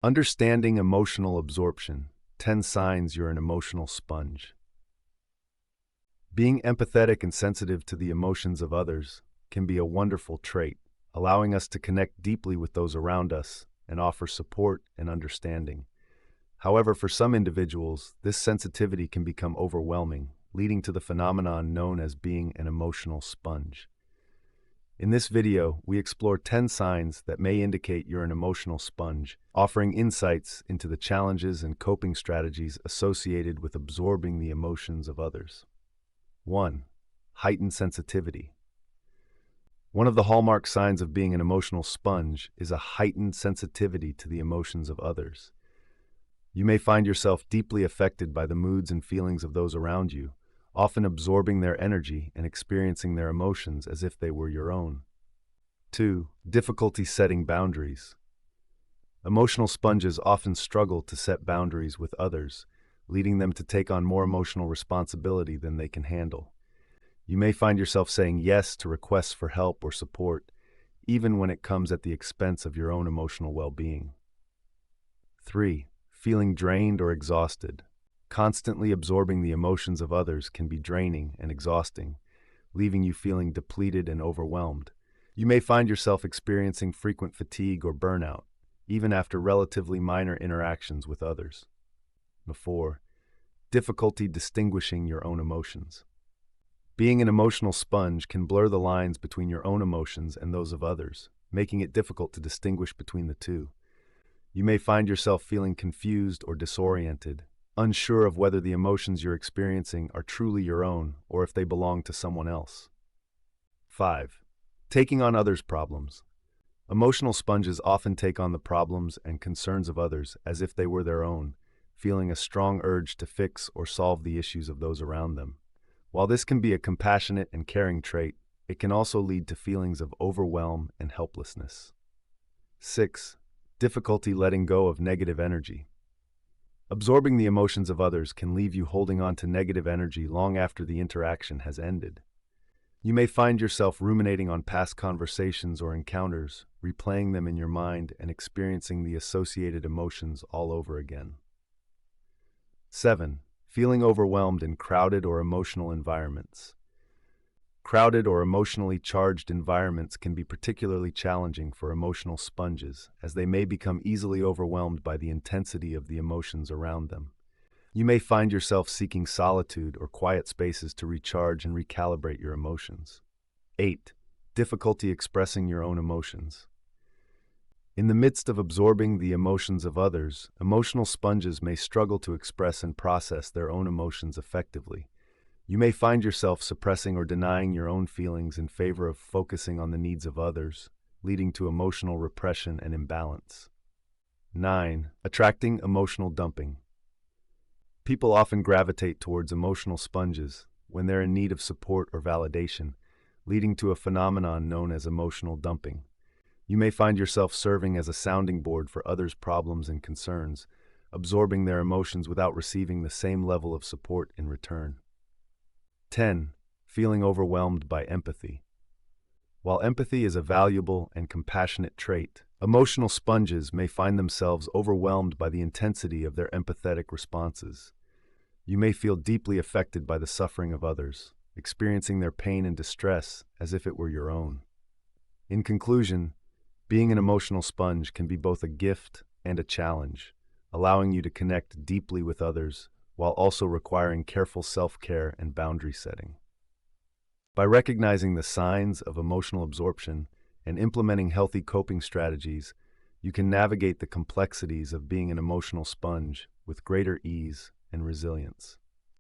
Understanding emotional absorption. 10 signs you're an emotional sponge. Being empathetic and sensitive to the emotions of others can be a wonderful trait, allowing us to connect deeply with those around us and offer support and understanding. However, for some individuals, this sensitivity can become overwhelming, leading to the phenomenon known as being an emotional sponge. In this video, we explore 10 signs that may indicate you're an emotional sponge, offering insights into the challenges and coping strategies associated with absorbing the emotions of others. 1. Heightened sensitivity. One of the hallmark signs of being an emotional sponge is a heightened sensitivity to the emotions of others. You may find yourself deeply affected by the moods and feelings of those around you, often absorbing their energy and experiencing their emotions as if they were your own. 2. Difficulty setting boundaries. Emotional sponges often struggle to set boundaries with others, leading them to take on more emotional responsibility than they can handle. You may find yourself saying yes to requests for help or support, even when it comes at the expense of your own emotional well-being. 3. Feeling drained or exhausted. Constantly absorbing the emotions of others can be draining and exhausting, leaving you feeling depleted and overwhelmed. You may find yourself experiencing frequent fatigue or burnout, even after relatively minor interactions with others. 4. Difficulty distinguishing your own emotions. Being an emotional sponge can blur the lines between your own emotions and those of others, making it difficult to distinguish between the two. You may find yourself feeling confused or disoriented, unsure of whether the emotions you're experiencing are truly your own or if they belong to someone else. 5. Taking on others' problems. Emotional sponges often take on the problems and concerns of others as if they were their own, feeling a strong urge to fix or solve the issues of those around them. While this can be a compassionate and caring trait, it can also lead to feelings of overwhelm and helplessness. 6. Difficulty letting go of negative energy. Absorbing the emotions of others can leave you holding on to negative energy long after the interaction has ended. You may find yourself ruminating on past conversations or encounters, replaying them in your mind and experiencing the associated emotions all over again. 7. Feeling overwhelmed in crowded or emotional environments. Crowded or emotionally charged environments can be particularly challenging for emotional sponges, as they may become easily overwhelmed by the intensity of the emotions around them. You may find yourself seeking solitude or quiet spaces to recharge and recalibrate your emotions. 8. Difficulty expressing your own emotions. In the midst of absorbing the emotions of others, emotional sponges may struggle to express and process their own emotions effectively. You may find yourself suppressing or denying your own feelings in favor of focusing on the needs of others, leading to emotional repression and imbalance. 9. Attracting emotional dumping. People often gravitate towards emotional sponges when they're in need of support or validation, leading to a phenomenon known as emotional dumping. You may find yourself serving as a sounding board for others' problems and concerns, absorbing their emotions without receiving the same level of support in return. 10. Feeling overwhelmed by empathy. While empathy is a valuable and compassionate trait, emotional sponges may find themselves overwhelmed by the intensity of their empathetic responses. You may feel deeply affected by the suffering of others, experiencing their pain and distress as if it were your own. In conclusion, being an emotional sponge can be both a gift and a challenge, allowing you to connect deeply with others while also requiring careful self-care and boundary setting. By recognizing the signs of emotional absorption and implementing healthy coping strategies, you can navigate the complexities of being an emotional sponge with greater ease and resilience.